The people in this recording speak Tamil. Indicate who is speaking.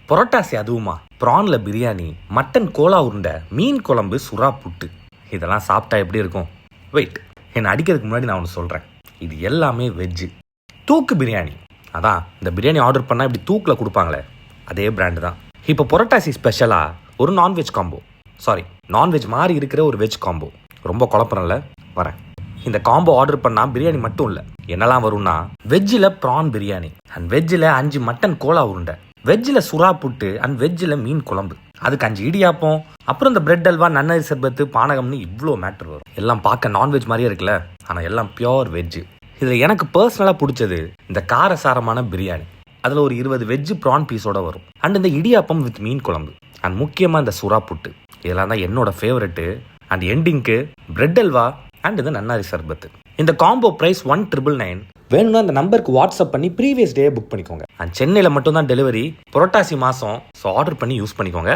Speaker 1: புரோட்டாசி அதுவுமா, ப்ரான்ல பிரியாணி, மட்டன் கோலா உருண்டை, மீன் குழம்பு, சுறா புட்டு, இதெல்லாம் சாப்பிட்டா எப்படி இருக்கும்? வெயிட், என்னை அடிக்கிறதுக்கு முன்னாடி நான் ஒன்று சொல்கிறேன். இது எல்லாமே வெஜ்ஜு. தூக்கு பிரியாணி, அதான் இந்த பிரியாணி ஆர்டர் பண்ணால் இப்படி தூக்கில் கொடுப்பாங்களே, அதே பிராண்டு தான். இப்போ புரோட்டாசி ஸ்பெஷலாக ஒரு நான்வெஜ் காம்போ, நான்வெஜ் மாதிரி இருக்கிற ஒரு வெஜ் காம்போ. ரொம்ப குழப்பம்ல, வரேன். இந்த காம்போ ஆர்டர் பண்ணால் பிரியாணி மட்டும் இல்லை, என்னெல்லாம் வரும்னா, வெஜ்ஜில் ப்ரான் பிரியாணி அண்ட் வெஜ்ஜில் 5 மட்டன் கோலா உருண்டை, வெஜ்ஜில் சுறா புட்டு அண்ட் வெஜ்ஜில் மீன் குழம்பு, அதுக்கு 5 இடியாப்பம், அப்புறம் இந்த பிரெட் அல்வா, நன்னரி சர்பத்து, பானகம்னு இவ்வளோ மேட்டர் வரும். எல்லாம் பார்க்க நான்வெஜ் மாதிரியே இருக்குல்ல, ஆனால் எல்லாம் பியோர் வெஜ்ஜு. இதில் எனக்கு பர்சனலாக பிடிச்சது இந்த காரசாரமான பிரியாணி. அதில் ஒரு 20 வெஜ்ஜு ப்ரான் பீஸோட வரும். அண்ட் இந்த இடியாப்பம் வித் மீன் குழம்பு அண்ட் முக்கியமாக இந்த சுறா புட்டு, இதெல்லாம் தான் என்னோட ஃபேவரெட்டு. அண்ட் எண்டிங்க்கு பிரெட் அல்வா அண்ட் இந்த நன்னாரி சர்பத்து. இந்த காம்போ ப்ரைஸ் 1999. வேணும்னா அந்த நம்பருக்கு வாட்ஸ்அப் பண்ணி ப்ரீவியஸ் டே புக் பண்ணிக்கோங்க. அண்ட் சென்னையில் மட்டும்தான் டெலிவரி, புரோட்டாசி மாதம். ஸோ ஆர்டர் பண்ணி யூஸ் பண்ணிக்கோங்க.